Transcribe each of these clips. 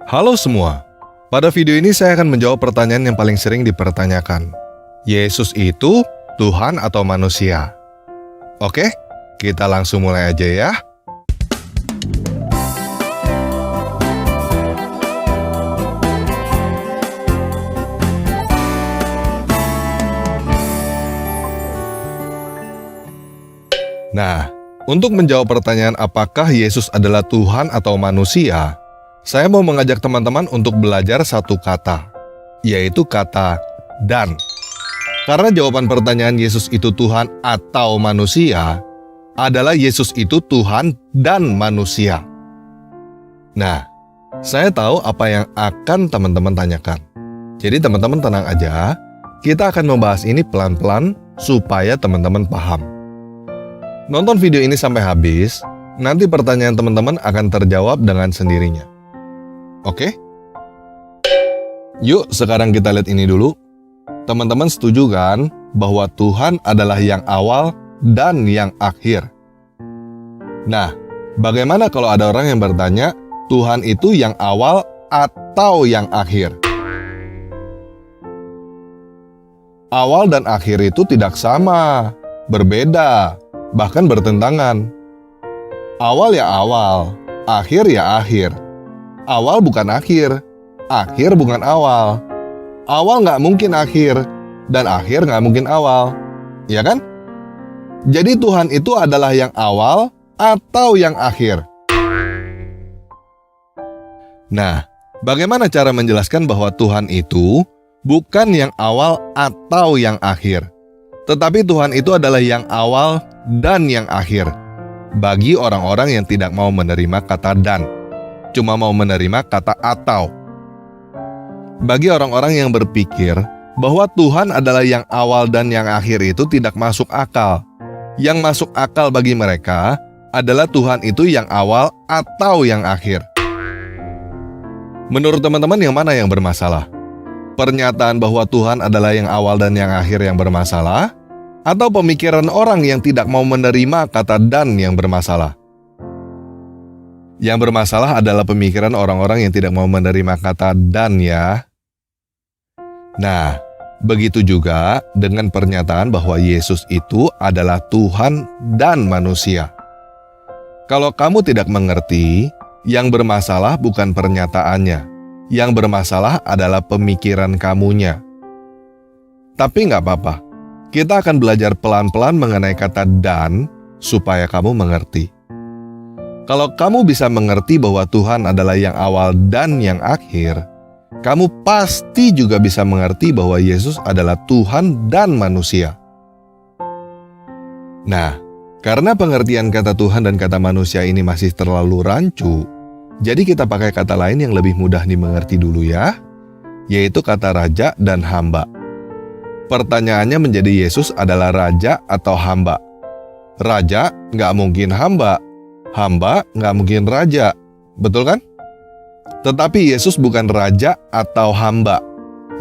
Halo semua, pada video ini saya akan menjawab pertanyaan yang paling sering dipertanyakan. Yesus itu Tuhan atau manusia? Oke, kita langsung mulai aja ya. Nah, untuk menjawab pertanyaan apakah Yesus adalah Tuhan atau manusia, saya mau mengajak teman-teman untuk belajar satu kata, yaitu kata "dan". Karena jawaban pertanyaan Yesus itu Tuhan atau manusia adalah Yesus itu Tuhan dan manusia. Nah, saya tahu apa yang akan teman-teman tanyakan. Jadi teman-teman tenang aja, kita akan membahas ini pelan-pelan supaya teman-teman paham. Nonton video ini sampai habis, nanti pertanyaan teman-teman akan terjawab dengan sendirinya. Oke? Yuk sekarang kita lihat ini dulu. Teman-teman setuju kan bahwa Tuhan adalah yang awal dan yang akhir? Nah, bagaimana kalau ada orang yang bertanya, Tuhan itu yang awal atau yang akhir? Awal dan akhir itu tidak sama, berbeda, bahkan bertentangan. Awal ya awal, akhir ya akhir. Awal bukan akhir bukan awal. Awal nggak mungkin akhir, dan akhir nggak mungkin awal. Ya kan? Jadi Tuhan itu adalah yang awal atau yang akhir? Nah, bagaimana cara menjelaskan bahwa Tuhan itu bukan yang awal atau yang akhir? Tetapi Tuhan itu adalah yang awal dan yang akhir. Bagi orang-orang yang tidak mau menerima kata "dan", cuma mau menerima kata "atau". Bagi orang-orang yang berpikir bahwa Tuhan adalah yang awal dan yang akhir itu tidak masuk akal. Yang masuk akal bagi mereka adalah Tuhan itu yang awal atau yang akhir. Menurut teman-teman yang mana yang bermasalah? Pernyataan bahwa Tuhan adalah yang awal dan yang akhir yang bermasalah? Atau pemikiran orang yang tidak mau menerima kata "dan" yang bermasalah? Yang bermasalah adalah pemikiran orang-orang yang tidak mau menerima kata "dan" ya. Nah, begitu juga dengan pernyataan bahwa Yesus itu adalah Tuhan dan manusia. Kalau kamu tidak mengerti, yang bermasalah bukan pernyataannya. Yang bermasalah adalah pemikiran kamunya. Tapi nggak apa-apa. Kita akan belajar pelan-pelan mengenai kata "dan" supaya kamu mengerti. Kalau kamu bisa mengerti bahwa Tuhan adalah yang awal dan yang akhir, kamu pasti juga bisa mengerti bahwa Yesus adalah Tuhan dan manusia. Nah, karena pengertian kata Tuhan dan kata manusia ini masih terlalu rancu, jadi kita pakai kata lain yang lebih mudah dimengerti dulu ya, yaitu kata raja dan hamba. Pertanyaannya menjadi Yesus adalah raja atau hamba? Raja nggak mungkin hamba. Hamba nggak mungkin raja. Betul kan? Tetapi Yesus bukan raja atau hamba.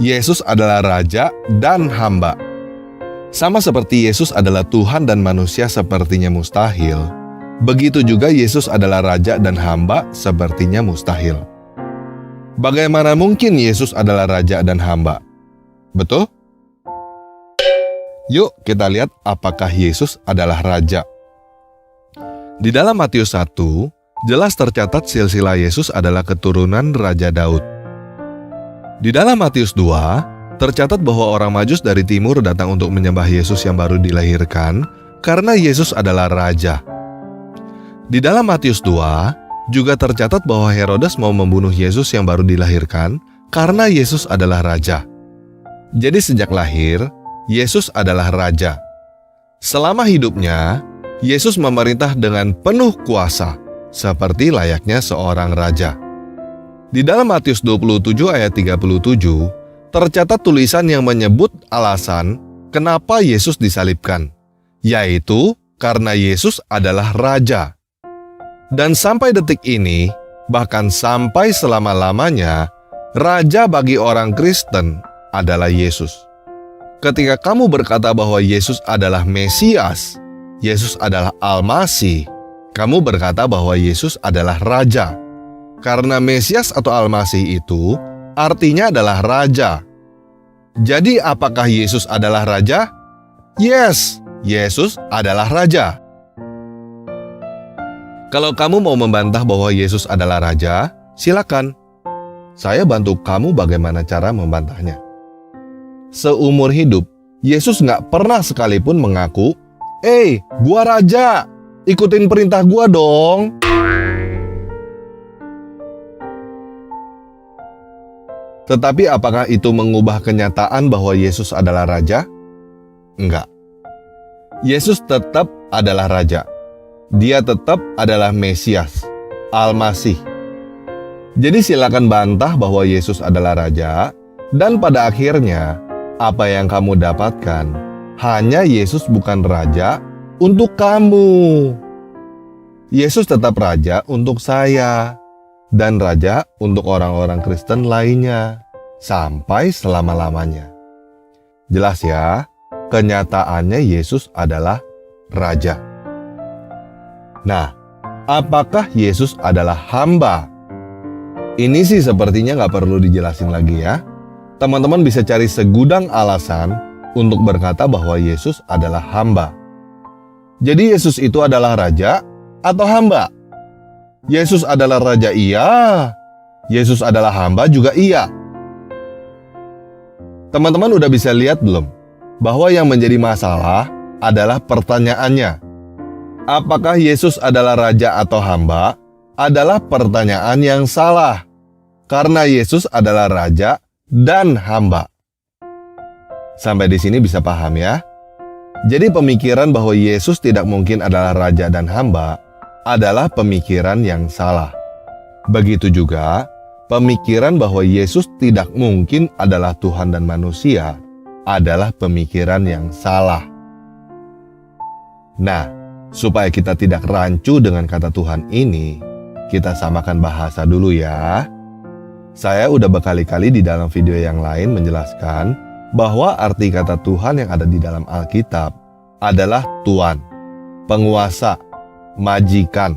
Yesus adalah raja dan hamba. Sama seperti Yesus adalah Tuhan dan manusia sepertinya mustahil, begitu juga Yesus adalah raja dan hamba sepertinya mustahil. Bagaimana mungkin Yesus adalah raja dan hamba? Betul? Yuk kita lihat apakah Yesus adalah raja. Di dalam Matius 1, jelas tercatat silsilah Yesus adalah keturunan Raja Daud. Di dalam Matius 2, tercatat bahwa orang Majus dari timur datang untuk menyembah Yesus yang baru dilahirkan karena Yesus adalah raja. Di dalam Matius 2, juga tercatat bahwa Herodes mau membunuh Yesus yang baru dilahirkan karena Yesus adalah raja. Jadi sejak lahir, Yesus adalah raja. Selama hidupnya, Yesus memerintah dengan penuh kuasa, seperti layaknya seorang raja. Di dalam Matius 27 ayat 37, tercatat tulisan yang menyebut alasan kenapa Yesus disalibkan, yaitu karena Yesus adalah raja. Dan sampai detik ini, bahkan sampai selama-lamanya, raja bagi orang Kristen adalah Yesus. Ketika kamu berkata bahwa Yesus adalah Mesias, Yesus adalah Al-Masih, kamu berkata bahwa Yesus adalah Raja. Karena Mesias atau Al-Masih itu artinya adalah raja. Jadi apakah Yesus adalah raja? Yes, Yesus adalah raja. Kalau kamu mau membantah bahwa Yesus adalah raja, silakan. Saya bantu kamu bagaimana cara membantahnya. Seumur hidup, Yesus nggak pernah sekalipun mengaku, gua raja, ikutin perintah gua dong. Tetapi apakah itu mengubah kenyataan bahwa Yesus adalah raja? Enggak. Yesus tetap adalah raja. Dia tetap adalah Mesias, Al-Masih. Jadi silakan bantah bahwa Yesus adalah raja, dan pada akhirnya apa yang kamu dapatkan hanya Yesus bukan raja untuk kamu. Yesus tetap raja untuk saya dan raja untuk orang-orang Kristen lainnya sampai selama-lamanya. Jelas ya, kenyataannya Yesus adalah raja. Nah, apakah Yesus adalah hamba? Ini sih sepertinya nggak perlu dijelasin lagi ya. Teman-teman bisa cari segudang alasan untuk berkata bahwa Yesus adalah hamba. Jadi Yesus itu adalah raja atau hamba? Yesus adalah raja, iya. Yesus adalah hamba juga, iya. Teman-teman udah bisa lihat belum bahwa yang menjadi masalah adalah pertanyaannya. Apakah Yesus adalah raja atau hamba? Adalah pertanyaan yang salah. Karena Yesus adalah raja dan hamba. Sampai di sini bisa paham ya? Jadi pemikiran bahwa Yesus tidak mungkin adalah raja dan hamba adalah pemikiran yang salah. Begitu juga, pemikiran bahwa Yesus tidak mungkin adalah Tuhan dan manusia adalah pemikiran yang salah. Nah, supaya kita tidak rancu dengan kata Tuhan ini, kita samakan bahasa dulu ya. Saya udah berkali-kali di dalam video yang lain menjelaskan bahwa arti kata Tuhan yang ada di dalam Alkitab adalah Tuan, penguasa, majikan,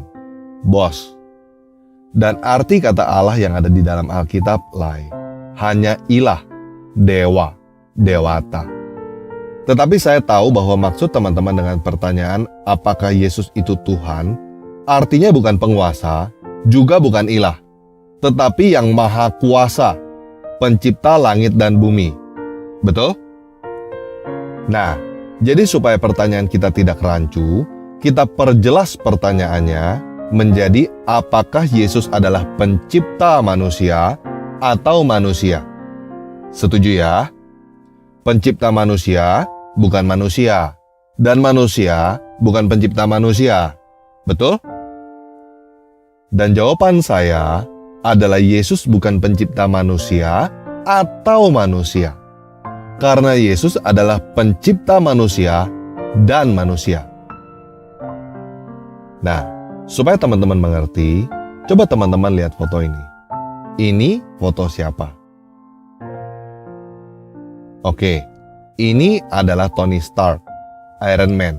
bos. Dan arti kata Allah yang ada di dalam Alkitab lain hanya ilah, dewa, dewata. Tetapi saya tahu bahwa maksud teman-teman dengan pertanyaan apakah Yesus itu Tuhan, artinya bukan penguasa, juga bukan ilah, tetapi yang maha kuasa, pencipta langit dan bumi. Betul? Nah, jadi supaya pertanyaan kita tidak rancu, kita perjelas pertanyaannya menjadi apakah Yesus adalah pencipta manusia atau manusia. Setuju ya? Pencipta manusia bukan manusia, dan manusia bukan pencipta manusia. Betul? Dan jawaban saya adalah Yesus bukan pencipta manusia atau manusia. Karena Yesus adalah pencipta manusia dan manusia. Nah, supaya teman-teman mengerti, coba teman-teman lihat foto ini. Ini foto siapa? Oke, ini adalah Tony Stark, Iron Man.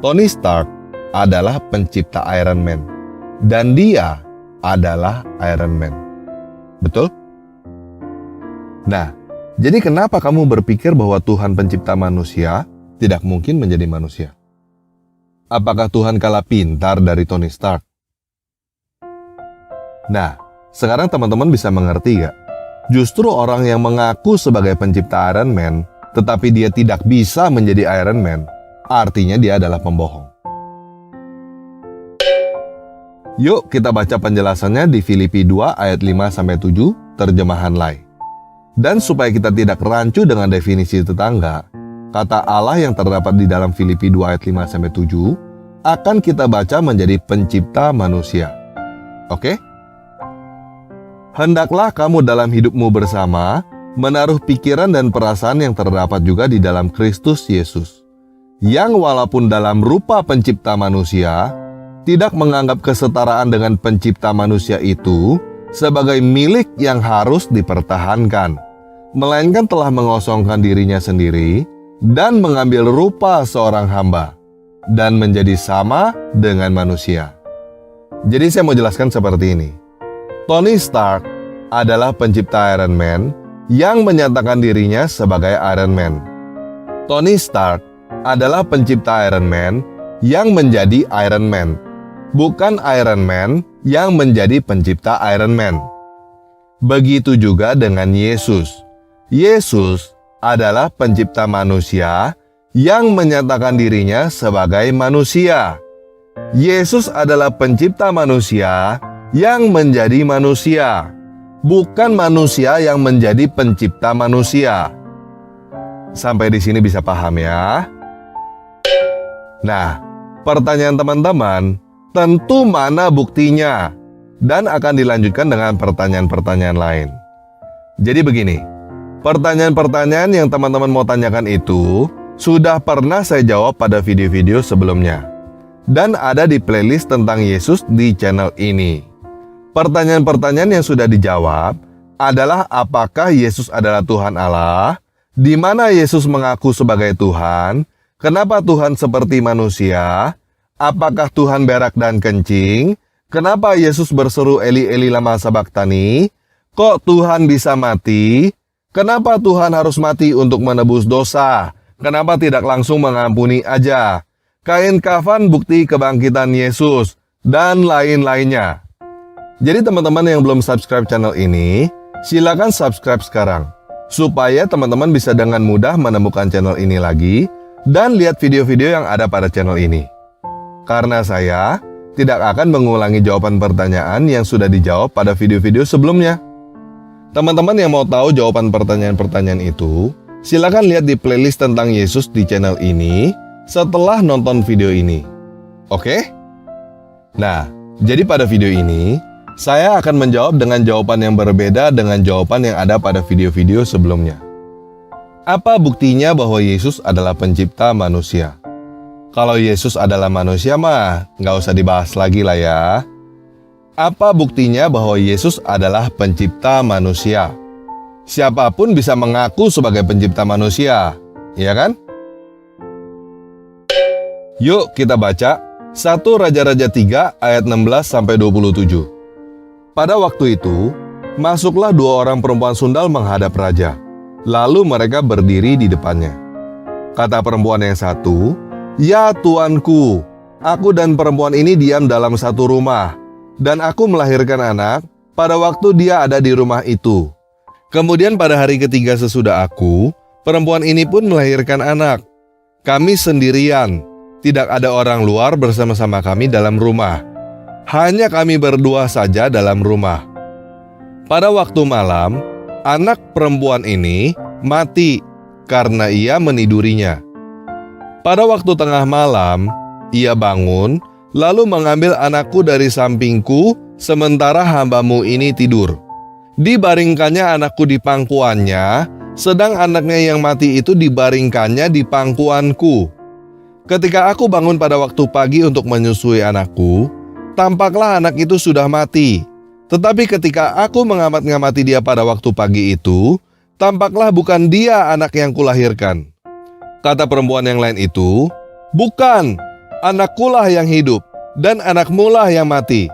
Tony Stark adalah pencipta Iron Man, dan dia adalah Iron Man. Betul? Nah, jadi kenapa kamu berpikir bahwa Tuhan pencipta manusia tidak mungkin menjadi manusia? Apakah Tuhan kalah pintar dari Tony Stark? Nah, sekarang teman-teman bisa mengerti gak? Justru orang yang mengaku sebagai pencipta Iron Man, tetapi dia tidak bisa menjadi Iron Man, artinya dia adalah pembohong. Yuk kita baca penjelasannya di Filipi 2 ayat 5-7 terjemahan Lai. Dan supaya kita tidak rancu dengan definisi tetangga, kata Allah yang terdapat di dalam Filipi 2 ayat 5-7 akan kita baca menjadi pencipta manusia. Oke? Hendaklah kamu dalam hidupmu bersama menaruh pikiran dan perasaan yang terdapat juga di dalam Kristus Yesus, yang walaupun dalam rupa pencipta manusia, tidak menganggap kesetaraan dengan pencipta manusia itu sebagai milik yang harus dipertahankan, melainkan telah mengosongkan dirinya sendiri dan mengambil rupa seorang hamba, dan menjadi sama dengan manusia. Jadi saya mau jelaskan seperti ini. Tony Stark adalah pencipta Iron Man yang menyatakan dirinya sebagai Iron Man. Tony Stark adalah pencipta Iron Man yang menjadi Iron Man, bukan Iron Man yang menjadi pencipta Iron Man. Begitu juga dengan Yesus. Yesus adalah pencipta manusia yang menyatakan dirinya sebagai manusia. Yesus adalah pencipta manusia yang menjadi manusia, bukan manusia yang menjadi pencipta manusia. Sampai di sini bisa paham ya? Nah, pertanyaan teman-teman, tentu mana buktinya? Dan akan dilanjutkan dengan pertanyaan-pertanyaan lain. Jadi begini, pertanyaan-pertanyaan yang teman-teman mau tanyakan itu sudah pernah saya jawab pada video-video sebelumnya. Dan ada di playlist tentang Yesus di channel ini. Pertanyaan-pertanyaan yang sudah dijawab adalah apakah Yesus adalah Tuhan Allah, di mana Yesus mengaku sebagai Tuhan, kenapa Tuhan seperti manusia, apakah Tuhan berak dan kencing, kenapa Yesus berseru Eli Eli lama sabachthani, kok Tuhan bisa mati, kenapa Tuhan harus mati untuk menebus dosa, kenapa tidak langsung mengampuni aja, kain kafan bukti kebangkitan Yesus, dan lain-lainnya. Jadi teman-teman yang belum subscribe channel ini, silakan subscribe sekarang, supaya teman-teman bisa dengan mudah menemukan channel ini lagi, dan lihat video-video yang ada pada channel ini. Karena saya tidak akan mengulangi jawaban pertanyaan yang sudah dijawab pada video-video sebelumnya. Teman-teman yang mau tahu jawaban pertanyaan-pertanyaan itu, silakan lihat di playlist tentang Yesus di channel ini setelah nonton video ini. Oke? Nah, jadi pada video ini, saya akan menjawab dengan jawaban yang berbeda dengan jawaban yang ada pada video-video sebelumnya. Apa buktinya bahwa Yesus adalah pencipta manusia? Kalau Yesus adalah manusia mah, nggak usah dibahas lagi lah ya. Apa buktinya bahwa Yesus adalah pencipta manusia? Siapapun bisa mengaku sebagai pencipta manusia, ya kan? Yuk kita baca 1 Raja-Raja 3 ayat 16-27. Pada waktu itu, masuklah 2 orang perempuan sundal menghadap raja. Lalu mereka berdiri di depannya. Kata perempuan yang satu, "Ya tuanku, aku dan perempuan ini diam dalam satu rumah, dan aku melahirkan anak pada waktu dia ada di rumah itu. Kemudian pada hari ketiga sesudah aku, perempuan ini pun melahirkan anak. Kami sendirian, tidak ada orang luar bersama-sama kami dalam rumah. Hanya kami berdua saja dalam rumah. Pada waktu malam, anak perempuan ini mati karena ia menidurinya. Pada waktu tengah malam, ia bangun, lalu mengambil anakku dari sampingku, sementara hambamu ini tidur. Dibaringkannya anakku di pangkuannya, sedang anaknya yang mati itu dibaringkannya di pangkuanku. Ketika aku bangun pada waktu pagi untuk menyusui anakku, tampaklah anak itu sudah mati. Tetapi ketika aku mengamat-ngamati dia pada waktu pagi itu, tampaklah bukan dia anak yang kulahirkan." Kata perempuan yang lain itu, "Bukan, anakkulah yang hidup, dan anakmulah yang mati."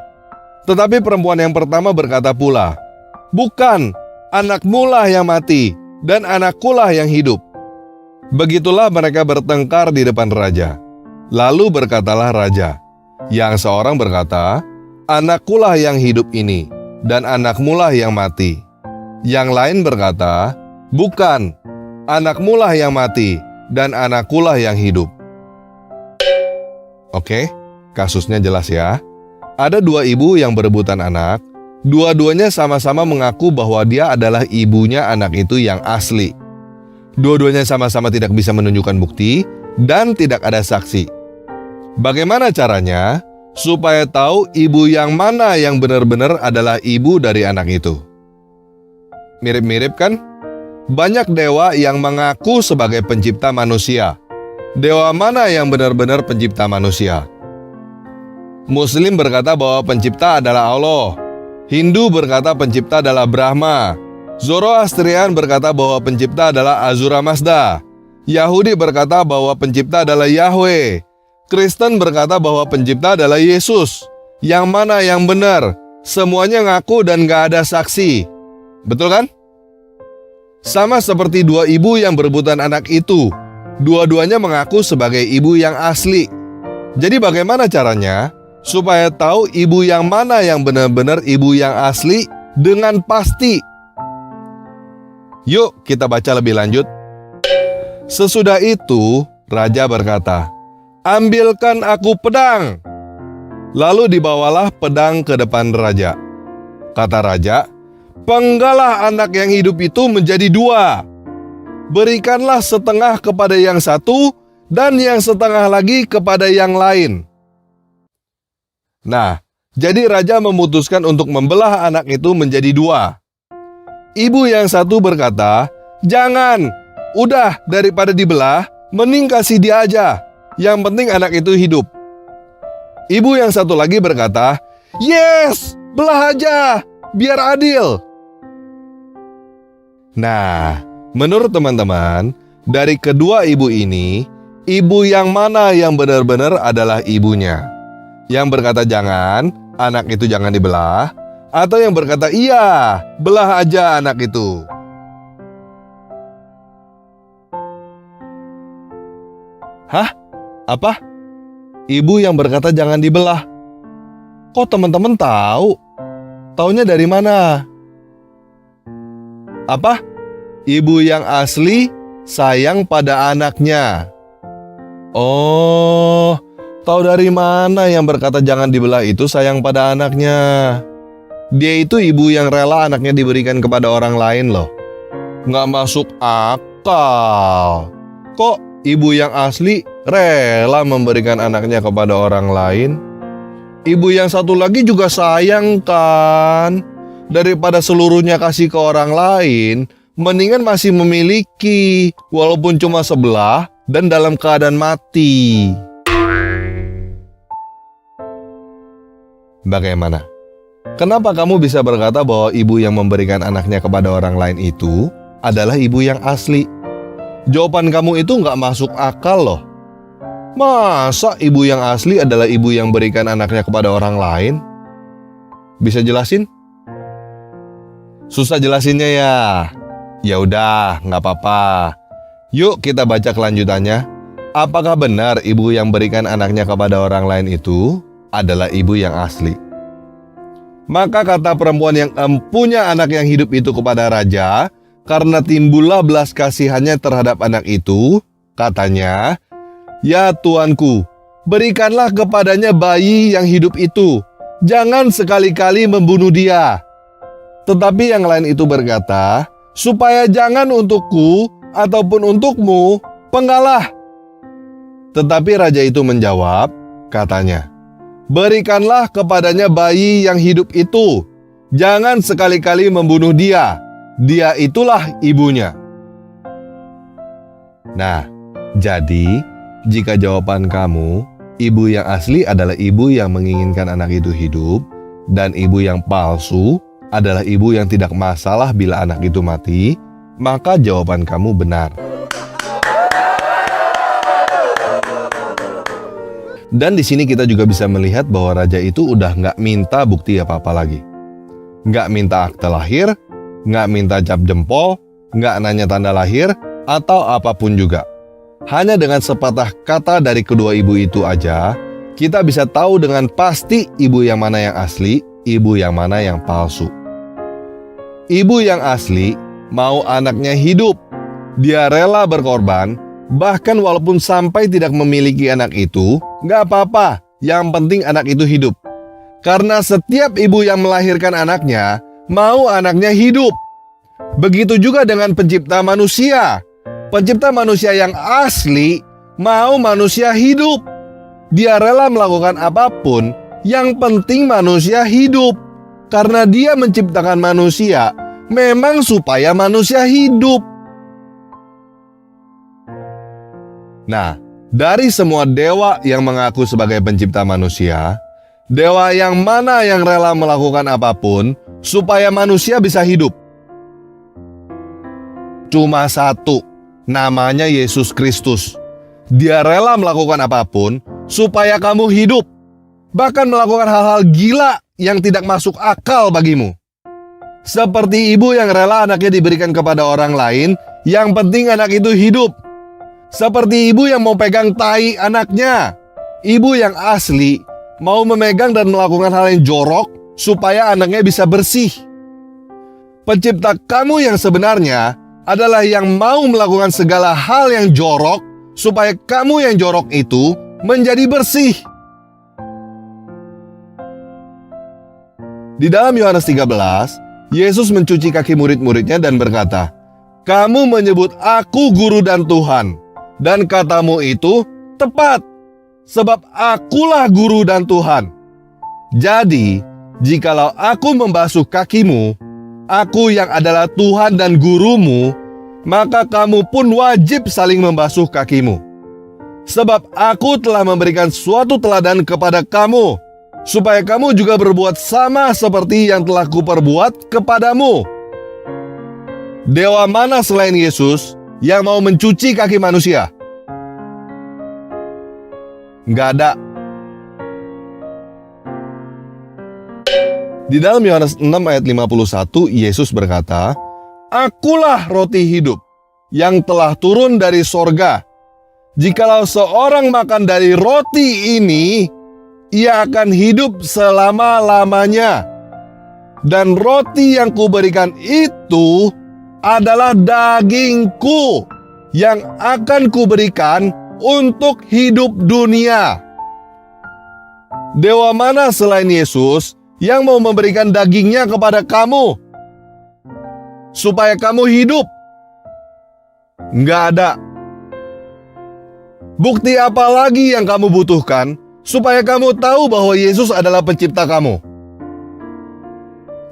Tetapi perempuan yang pertama berkata pula, "Bukan, anakmulah yang mati, dan anakkulah yang hidup." Begitulah mereka bertengkar di depan raja. Lalu berkatalah raja, yang seorang berkata, "Anakkulah yang hidup ini, dan anakmulah yang mati." Yang lain berkata, "Bukan, anakmulah yang mati, dan anakkulah yang hidup." Oke, kasusnya jelas ya. Ada 2 ibu yang berebutan anak. Dua-duanya sama-sama mengaku bahwa dia adalah ibunya anak itu yang asli. Dua-duanya sama-sama tidak bisa menunjukkan bukti dan tidak ada saksi. Bagaimana caranya supaya tahu ibu yang mana yang benar-benar adalah ibu dari anak itu? Mirip-mirip kan? Banyak dewa yang mengaku sebagai pencipta manusia. Dewa mana yang benar-benar pencipta manusia? Muslim berkata bahwa pencipta adalah Allah. Hindu berkata pencipta adalah Brahma. Zoroastrian berkata bahwa pencipta adalah Ahura Mazda. Yahudi berkata bahwa pencipta adalah Yahweh. Kristen berkata bahwa pencipta adalah Yesus. Yang mana yang benar? Semuanya ngaku dan gak ada saksi. Betul kan? Sama seperti dua ibu yang berebutan anak itu. Dua-duanya mengaku sebagai ibu yang asli. Jadi bagaimana caranya supaya tahu ibu yang mana yang benar-benar ibu yang asli dengan pasti? Yuk kita baca lebih lanjut. Sesudah itu, raja berkata, "Ambilkan aku pedang." Lalu dibawalah pedang ke depan raja. Kata raja, "Penggalah anak yang hidup itu menjadi dua. Berikanlah setengah kepada yang satu dan yang setengah lagi kepada yang lain." Nah, jadi raja memutuskan untuk membelah anak itu menjadi dua. Ibu yang satu berkata, "Jangan, udah daripada dibelah, mending kasih dia aja. Yang penting anak itu hidup." Ibu yang satu lagi berkata, "Yes, belah aja, biar adil." Nah, menurut teman-teman, dari kedua ibu ini, ibu yang mana yang benar-benar adalah ibunya? Yang berkata jangan, anak itu jangan dibelah, atau yang berkata iya, belah aja anak itu? Hah? Apa? Ibu yang berkata jangan dibelah. Kok teman-teman tahu? Taunya dari mana? Apa? Ibu yang asli sayang pada anaknya. Oh, tahu dari mana yang berkata jangan dibelah itu sayang pada anaknya? Dia itu ibu yang rela anaknya diberikan kepada orang lain loh. Nggak masuk akal. Kok ibu yang asli rela memberikan anaknya kepada orang lain? Ibu yang satu lagi juga sayang kan? Daripada seluruhnya kasih ke orang lain, mendingan masih memiliki, walaupun cuma sebelah dan dalam keadaan mati. Bagaimana? Kenapa kamu bisa berkata bahwa ibu yang memberikan anaknya kepada orang lain itu adalah ibu yang asli? Jawaban kamu itu nggak masuk akal loh. Masa ibu yang asli adalah ibu yang berikan anaknya kepada orang lain? Bisa jelasin? Susah jelasinnya ya? Ya udah, nggak apa-apa. Yuk kita baca kelanjutannya. Apakah benar ibu yang berikan anaknya kepada orang lain itu adalah ibu yang asli? Maka kata perempuan yang empunya anak yang hidup itu kepada raja, karena timbullah belas kasihannya terhadap anak itu, katanya, "Ya tuanku, berikanlah kepadanya bayi yang hidup itu. Jangan sekali-kali membunuh dia." Tetapi yang lain itu berkata, "Supaya jangan untukku ataupun untukmu, penggalah." Tetapi raja itu menjawab, katanya, "Berikanlah kepadanya bayi yang hidup itu. Jangan sekali-kali membunuh dia. Dia itulah ibunya." Nah, jadi jika jawaban kamu, ibu yang asli adalah ibu yang menginginkan anak itu hidup, dan ibu yang palsu adalah ibu yang tidak masalah bila anak itu mati, maka jawaban kamu benar. Dan di sini kita juga bisa melihat bahwa raja itu udah nggak minta bukti apa-apa lagi. Nggak minta akte lahir, nggak minta cap jempol, nggak nanya tanda lahir, atau apapun juga. Hanya dengan sepatah kata dari kedua ibu itu aja, kita bisa tahu dengan pasti ibu yang mana yang asli, ibu yang mana yang palsu. Ibu yang asli mau anaknya hidup. Dia rela berkorban, bahkan walaupun sampai tidak memiliki anak itu, nggak apa-apa, yang penting anak itu hidup. Karena setiap ibu yang melahirkan anaknya, mau anaknya hidup. Begitu juga dengan pencipta manusia. Pencipta manusia yang asli, mau manusia hidup. Dia rela melakukan apapun, yang penting manusia hidup. Karena dia menciptakan manusia, memang supaya manusia hidup. Nah, dari semua dewa yang mengaku sebagai pencipta manusia, dewa yang mana yang rela melakukan apapun supaya manusia bisa hidup? Cuma satu, namanya Yesus Kristus. Dia rela melakukan apapun supaya kamu hidup. Bahkan melakukan hal-hal gila yang tidak masuk akal bagimu. Seperti ibu yang rela anaknya diberikan kepada orang lain, yang penting anak itu hidup. Seperti ibu yang mau pegang tai anaknya. Ibu yang asli mau memegang dan melakukan hal yang jorok supaya anaknya bisa bersih. Pencipta kamu yang sebenarnya adalah yang mau melakukan segala hal yang jorok supaya kamu yang jorok itu menjadi bersih. Di dalam Yohanes 13, Yesus mencuci kaki murid-muridnya dan berkata, "Kamu menyebut aku guru dan Tuhan, dan katamu itu tepat, sebab akulah guru dan Tuhan. Jadi, jikalau aku membasuh kakimu, aku yang adalah Tuhan dan gurumu, maka kamu pun wajib saling membasuh kakimu. Sebab aku telah memberikan suatu teladan kepada kamu, supaya kamu juga berbuat sama seperti yang telah kuperbuat kepadamu." Dewa mana selain Yesus yang mau mencuci kaki manusia? Nggak ada. Di dalam Yohanes 6 ayat 51, Yesus berkata, "Akulah roti hidup yang telah turun dari sorga. Jikalau seorang makan dari roti ini, ia akan hidup selama-lamanya. Dan roti yang kuberikan itu adalah dagingku yang akan kuberikan untuk hidup dunia." Dewa mana selain Yesus yang mau memberikan dagingnya kepada kamu supaya kamu hidup? Nggak ada. Bukti apa lagi yang kamu butuhkan supaya kamu tahu bahwa Yesus adalah pencipta kamu?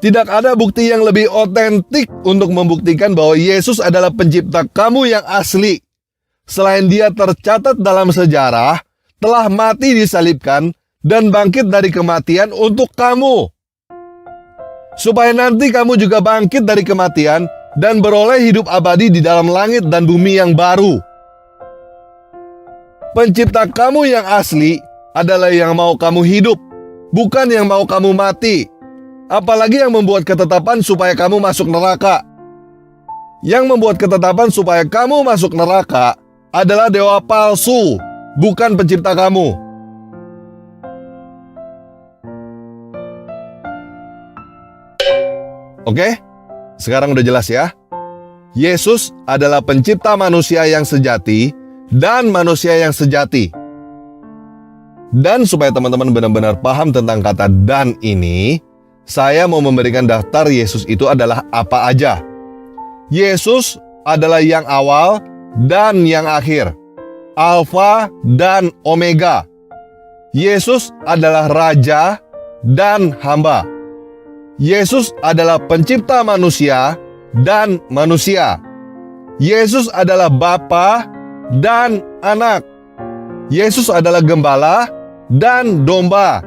Tidak ada bukti yang lebih otentik untuk membuktikan bahwa Yesus adalah pencipta kamu yang asli, selain Dia tercatat dalam sejarah, telah mati disalibkan, dan bangkit dari kematian untuk kamu. Supaya nanti kamu juga bangkit dari kematian dan beroleh hidup abadi di dalam langit dan bumi yang baru. Pencipta kamu yang asli adalah yang mau kamu hidup, bukan yang mau kamu mati. Apalagi yang membuat ketetapan supaya kamu masuk neraka. Yang membuat ketetapan supaya kamu masuk neraka adalah dewa palsu, bukan pencipta kamu. Oke? Sekarang udah jelas ya? Yesus adalah pencipta manusia yang sejati dan manusia yang sejati. Dan supaya teman-teman benar-benar paham tentang kata "dan" ini, saya mau memberikan daftar Yesus itu adalah apa aja. Yesus adalah yang awal dan yang akhir, Alfa dan Omega. Yesus adalah Raja dan hamba. Yesus adalah pencipta manusia dan manusia. Yesus adalah Bapa dan Anak. Yesus adalah Gembala dan Domba.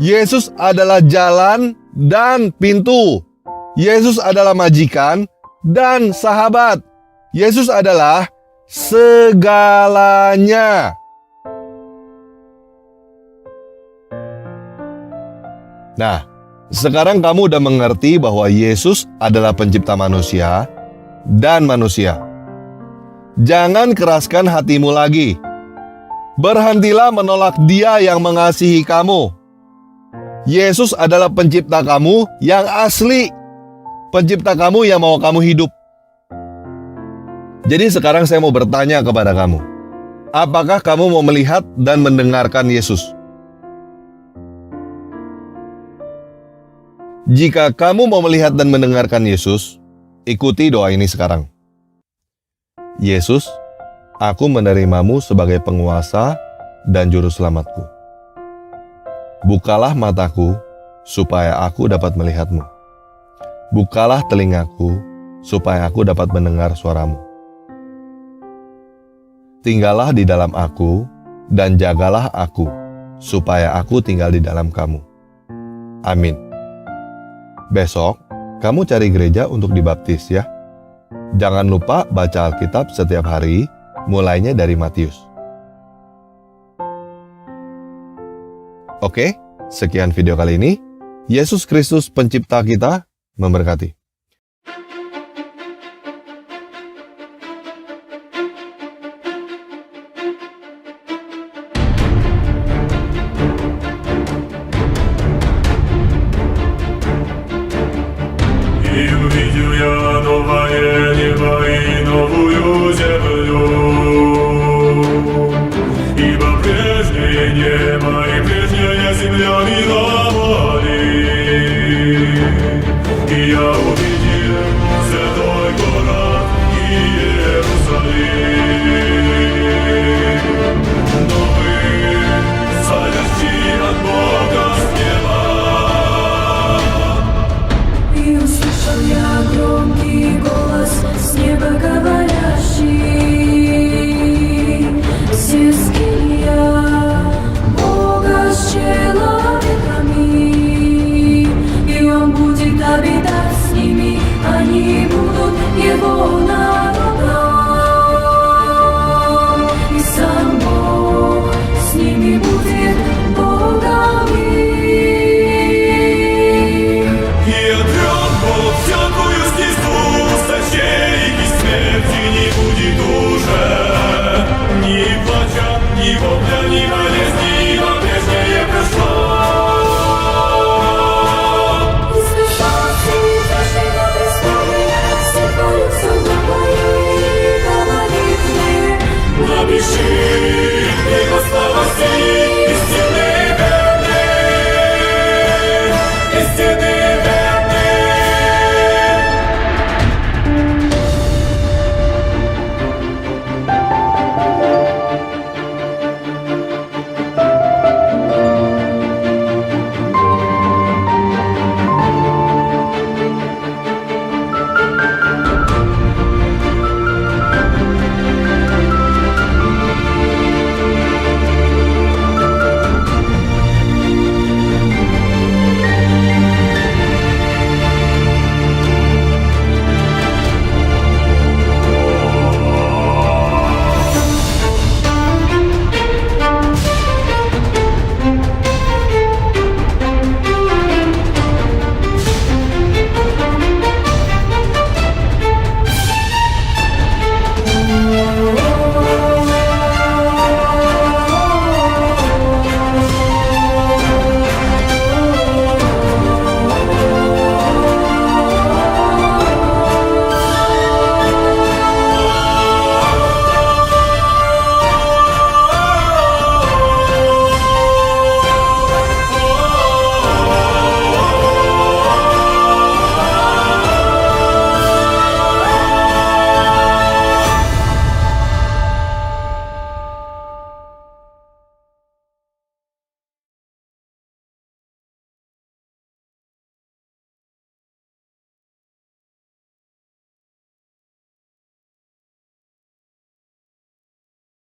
Yesus adalah jalan dan pintu. Yesus adalah majikan dan sahabat. Yesus adalah segalanya. Nah, sekarang kamu udah mengerti bahwa Yesus adalah pencipta manusia dan manusia. Jangan keraskan hatimu lagi. Berhentilah menolak Dia yang mengasihi kamu. Yesus adalah pencipta kamu yang asli, pencipta kamu yang mau kamu hidup. Jadi sekarang saya mau bertanya kepada kamu, apakah kamu mau melihat dan mendengarkan Yesus? Jika kamu mau melihat dan mendengarkan Yesus, ikuti doa ini sekarang. Yesus, aku menerimamu sebagai penguasa dan juru selamatku. Bukalah mataku, supaya aku dapat melihat-Mu. Bukalah telingaku, supaya aku dapat mendengar suara-Mu. Tinggallah di dalam aku, dan jagalah aku, supaya aku tinggal di dalam Kamu. Amin. Besok, kamu cari gereja untuk dibaptis ya. Jangan lupa baca Alkitab setiap hari, mulainya dari Matius. Oke, sekian video kali ini. Yesus Kristus pencipta kita memberkati. И увидел я новое небо и новую землю, ибо прежнее небо и прежняя земля миновали. И я увидел святой город Иерусалим,